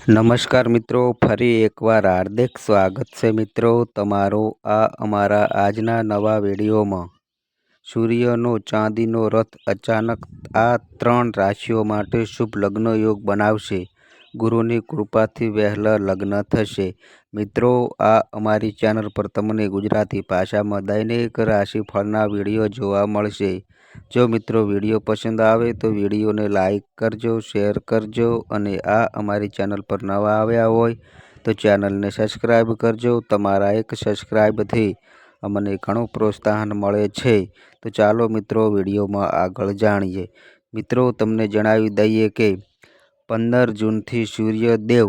નમસ્કાર મિત્રો, ફરી એકવાર હાર્દિક સ્વાગત છે મિત્રો તમારું આ અમારા આજના નવા વિડીયોમાં। સૂર્યનો ચાંદીનો રથ અચાનક આ 3 રાશિઓ માટે શુભ લગ્ન યોગ બનાવશે। ગુરુની કૃપાથી વહેલા લગ્ન થશે। મિત્રો, આ અમારી ચેનલ પર તમને ગુજરાતી ભાષામાં દૈનિક રાશિફળના વિડીયો જોવા મળશે। જો મિત્રો વિડીયો પસંદ આવે તો વિડીયોને લાઈક કરજો, શેર કરજો અને આ અમારી ચેનલ પર નવા આવ્યા હોય તો ચેનલને સબસ્ક્રાઈબ કરજો। તમારા એક સબસ્ક્રાઈબથી અમને ઘણું પ્રોત્સાહન મળે છે। તો ચાલો મિત્રો વિડીયોમાં આગળ જાણીએ। મિત્રો, તમને જણાવી દઈએ કે 15 જૂનથી સૂર્યદેવ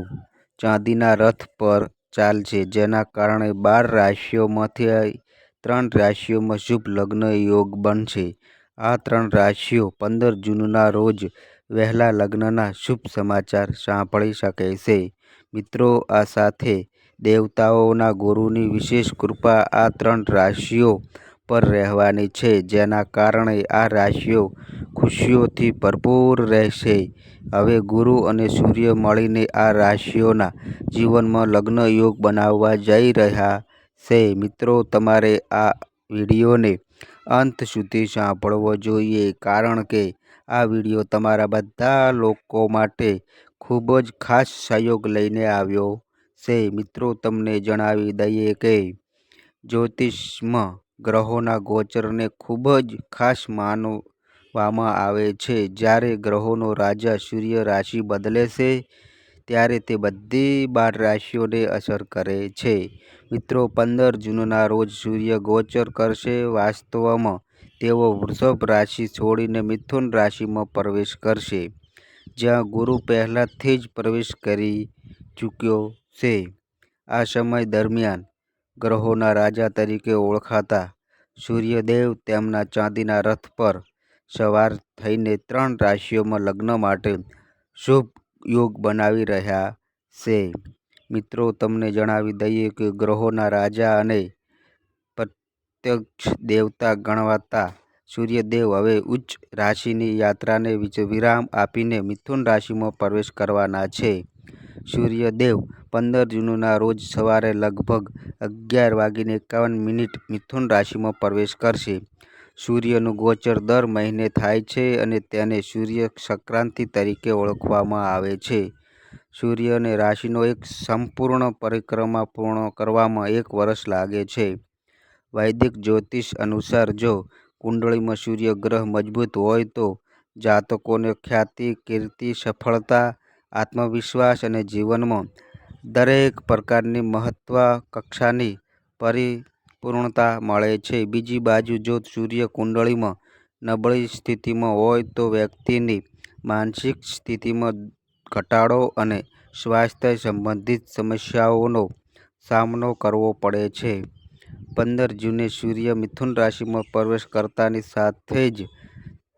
ચાંદીના રથ પર ચાલશે, જેના કારણે 12 રાશિઓમાંથી 3 રાશિઓમાં શુભ લગ્ન યોગ બનશે। આ 3 રાશિઓ 15 જૂનના રોજ વહેલા લગ્નના શુભ સમાચાર સાંભળી શકે છે। મિત્રો, આ સાથે દેવતાઓના ગુરુની વિશેષ કૃપા આ 3 રાશિઓ પર રહેવાની છે, જેના કારણે આ રાશિઓ ખુશીઓથી ભરપૂર રહેશે। હવે ગુરુ અને સૂર્ય મળીને આ રાશિઓના જીવનમાં લગ્ન યોગ બનાવવા જઈ રહ્યા છે। મિત્રો, તમારે આ વિડીયોને અંત સુધી સાંભળવો જોઈએ, કારણ કે આ વિડીયો તમારા બધા લોકો માટે ખૂબ જ ખાસ સહયોગ લઈને આવ્યો છે। મિત્રો, તમને જણાવી દઈએ કે જ્યોતિષમાં ગ્રહોના ગોચરને ખૂબ જ ખાસ માનવામાં આવે છે। જ્યારે ગ્રહોનો રાજા સૂર્ય રાશિ બદલે છે ત્યારે તે બધી 12 રાશિઓને અસર કરે છે। મિત્રો, 15 જૂનના રોજ સૂર્ય ગોચર કરશે। વાસ્તવમાં તેઓ વૃષભ રાશિ છોડીને મિથુન રાશિમાં પ્રવેશ કરશે, જ્યાં ગુરુ પહેલાથી જ પ્રવેશ કરી ચૂક્યો છે। આ સમય દરમિયાન ગ્રહોના રાજા તરીકે ઓળખાતા સૂર્યદેવ તેમના ચાંદીના રથ પર સવાર થઈને 3 રાશિઓમાં લગ્ન માટે શુભ યોગ બનાવી રહ્યા છે। મિત્રો, તમને જણાવી દઈએ કે ગ્રહોના રાજા અને પ્રત્યક્ષ દેવતા ગણાતા સૂર્યદેવ હવે ઉચ્ચ રાશિની યાત્રાને વિરામ આપીને મિથુન રાશિમાં પ્રવેશ કરવાના છે। સૂર્યદેવ 15 જૂનના રોજ સવારે લગભગ 11:51 મિથુન રાશિમાં પ્રવેશ કરશે। સૂર્યનું ગોચર દર મહિને થાય છે અને તેને સૂર્ય સંક્રાંતિ તરીકે ઓળખવામાં આવે છે। સૂર્ય અને રાશિનો એક સંપૂર્ણ પરિક્રમા પૂર્ણ કરવામાં 1 વર્ષ લાગે છે। વૈદિક જ્યોતિષ અનુસાર જો કુંડળીમાં સૂર્ય ગ્રહ મજબૂત હોય તો જાતકોને ખ્યાતિ, કીર્તિ, સફળતા, આત્મવિશ્વાસ અને જીવનમાં દરેક પ્રકારની મહત્વાકાંક્ષાની પરિપૂર્ણતા મળે છે। બીજી બાજુ જો સૂર્ય કુંડળીમાં નબળી સ્થિતિમાં હોય તો વ્યક્તિની માનસિક સ્થિતિમાં ઘટાડો અને સ્વાસ્થ્ય સંબંધિત સમસ્યાઓનો સામનો કરવો પડે છે। 15 જૂને સૂર્ય મિથુન રાશિમાં પ્રવેશ કરતાની સાથે જ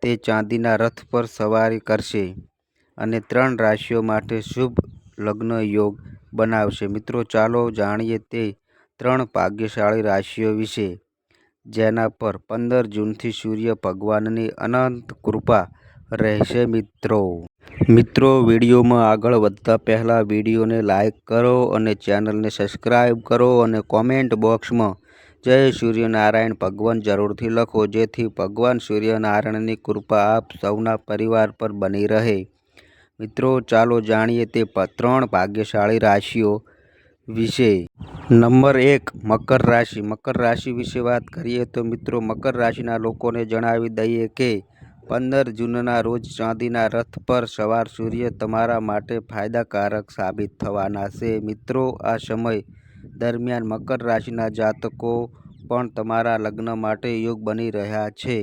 તે ચાંદીના રથ પર સવારી કરશે અને 3 રાશિઓ માટે શુભ લગ્ન યોગ બનાવશે। મિત્રો, ચાલો જાણીએ તે 3 ભાગ્યશાળી રાશિઓ વિશે, જેના પર 15 જૂનથી સૂર્ય ભગવાનની અનંત કૃપા રહેશે। મિત્રો, વિડીયોમાં આગળ વધતા પહેલાં વિડીયોને લાઈક કરો અને ચેનલને સબસ્ક્રાઈબ કરો અને કોમેન્ટ બોક્સમાં જય સૂર્યનારાયણ ભગવાન જરૂરથી લખો, જેથી ભગવાન સૂર્યનારાયણની કૃપા આપ સૌના પરિવાર પર બની રહે। મિત્રો, ચાલો જાણીએ તે 3 ભાગ્યશાળી રાશિઓ વિશે। નંબર 1, મકર રાશિ। મકર રાશિ વિશે વાત કરીએ તો મિત્રો, મકર રાશિના લોકોને જણાવી દઈએ કે 15 જૂનના રોજ ચાંદીના રથ પર સવાર સૂર્ય તમારા માટે ફાયદાકારક સાબિત થવાના છે। મિત્રો, આ સમય દરમિયાન મકર રાશિના જાતકો પણ તમારા લગ્ન માટે યોગ બની રહ્યા છે।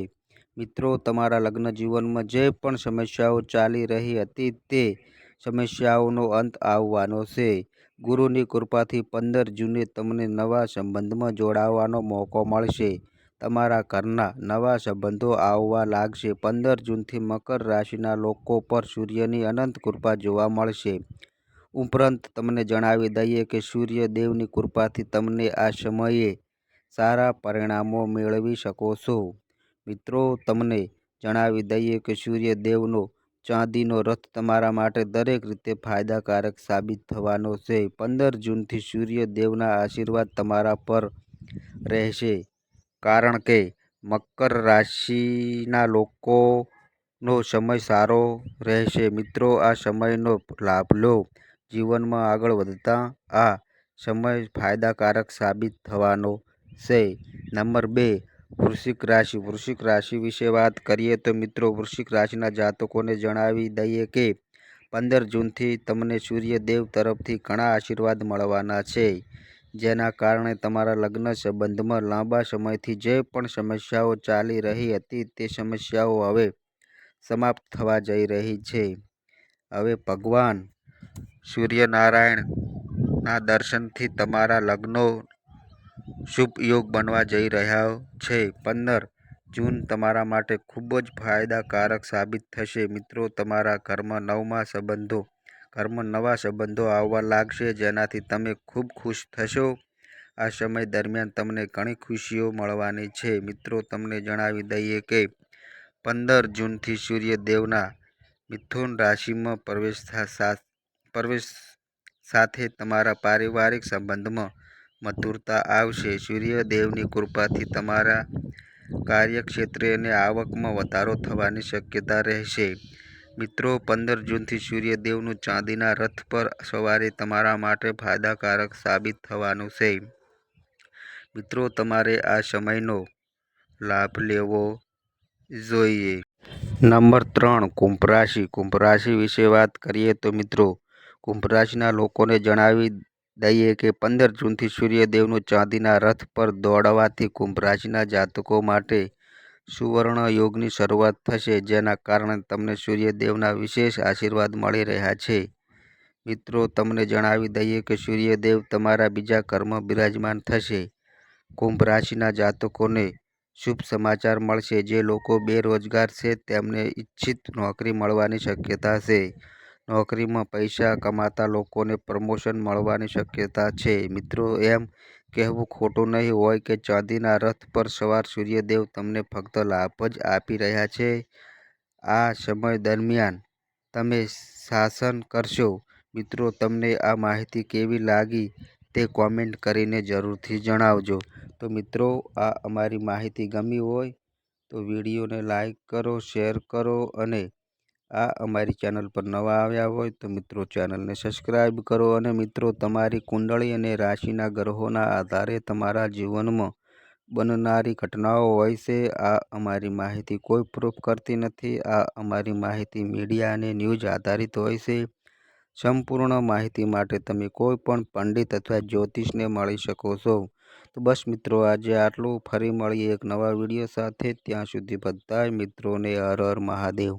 મિત્રો, તમારા લગ્ન જીવનમાં જે પણ સમસ્યાઓ ચાલી રહી હતી તે સમસ્યાઓનો અંત આવવાનો છે। ગુરુની કૃપાથી 15 જૂને તમને નવા સંબંધમાં જોડાવાનો મોકો મળશે। તમારા ઘરના નવા સંબંધો આવવા લાગશે। 15 જૂનથી મકર રાશિના લોકો પર સૂર્યની અનંત કૃપા જોવા મળશે। ઉપરાંત તમને જણાવી દઈએ કે સૂર્ય દેવની કૃપાથી તમને આ સમયે સારા પરિણામો મેળવી શકો છો। મિત્રો, તમને જણાવી દઈએ કે સૂર્ય દેવનો ચાંદીનો રથ તમારા માટે દરેક રીતે ફાયદાકારક સાબિત થવાનો છે. 15 જૂનથી સૂર્યદેવના આશીર્વાદ તમારા પર રહેશે, કારણ કે મકર રાશિના લોકોનો સમય સારો રહેશે. મિત્રો, આ સમયનો લાભ લો. જીવનમાં આગળ વધતા આ સમય ફાયદાકારક સાબિત થવાનો છે. નંબર 2, વૃશ્ચિક રાશિ. વૃશ્ચિક રાશિ વિશે વાત કરીએ તો મિત્રો, વૃશ્ચિક રાશિના જાતકોને જણાવી દઈએ કે 15 જૂનથી તમને સૂર્યદેવ તરફથી ઘણા આશીર્વાદ મળવાના છે, જેના કારણે તમારા લગ્ન સંબંધમાં લાંબા સમયથી જે પણ સમસ્યાઓ ચાલી રહી હતી તે સમસ્યાઓ હવે સમાપ્ત થવા જઈ રહી છે. હવે ભગવાન સૂર્યનારાયણના દર્શનથી તમારા લગ્નો શુભ યોગ બનવા જઈ રહ્યા છે. 15 જૂન તમારા માટે ખૂબ જ ફાયદાકારક સાબિત થશે. મિત્રો, તમારા ઘરમાં નવા સંબંધો આવવા લાગશે, જેનાથી તમે ખૂબ ખુશ થશો. આ સમય દરમિયાન તમને ઘણી ખુશીઓ મળવાની છે. મિત્રો, તમને જણાવી દઈએ કે 15 જૂનથી સૂર્યદેવના મિથુન રાશિમાં પ્રવેશ સાથે તમારા પારિવારિક સંબંધમાં મધુરતા આવશે. સૂર્યદેવની કૃપાથી તમારા કાર્યક્ષેત્રે અને આવકમાં વધારો થવાની શક્યતા રહેશે. મિત્રો, 15 જૂનથી સૂર્યદેવનું ચાંદીના રથ પર સવારી તમારા માટે ફાયદાકારક સાબિત થવાનું છે. મિત્રો, તમારે આ સમયનો લાભ લેવો જોઈએ. નંબર 3, કુંભ રાશિ. કુંભ રાશિ વિશે વાત કરીએ તો મિત્રો, કુંભ રાશિના લોકોને જણાવી દઈએ કે 15 જૂનથી સૂર્યદેવનું ચાંદીના રથ પર દોડવાથી કુંભ રાશિના જાતકો માટે સુવર્ણ યોગની શરૂઆત થશે, જેના કારણે તમને સૂર્યદેવના વિશેષ આશીર્વાદ મળી રહ્યા છે. મિત્રો, તમને જણાવી દઈએ કે સૂર્યદેવ તમારા બીજા ઘરમાં બિરાજમાન થશે. કુંભ રાશિના જાતકોને શુભ સમાચાર મળશે. જે લોકો બેરોજગાર છે તેમને ઈચ્છિત નોકરી મળવાની શક્યતા છે. નોકરીમાં પૈસા કમાતા લોકોને પ્રમોશન મળવાની શક્યતા છે. મિત્રો, એમ કહેવું ખોટું નહીં હોય કે ચાંદીના રથ પર સવાર સૂર્યદેવ તમને ફક્ત લાભ જ આપી રહ્યા છે. આ સમય દરમિયાન તમે શાસન કરશો. મિત્રો, તમને આ માહિતી કેવી લાગી તે કોમેન્ટ કરીને જરૂરથી જણાવજો. તો મિત્રો, આ અમારી માહિતી ગમી હોય તો વિડીયોને લાઈક કરો, શેર કરો, અને આ અમારી ચેનલ પર નવા આવ્યા હોય તો મિત્રો ચેનલને સબસ્ક્રાઈબ કરો. અને મિત્રો, તમારી કુંડળી અને રાશિના ગ્રહોના આધારે તમારા જીવનમાં બનનારી ઘટનાઓ હોય છે. આ અમારી માહિતી કોઈ પ્રૂફ કરતી નથી. આ અમારી માહિતી મીડિયા અને ન્યૂઝ આધારિત હોય છે. સંપૂર્ણ માહિતી માટે તમે કોઈ પણ પંડિત અથવા જ્યોતિષને મળી શકો છો. તો બસ મિત્રો, આજે આટલું. ફરી મળીએ એક નવા વિડીયો સાથે. ત્યાં સુધી બધાય મિત્રોને હર હર મહાદેવ.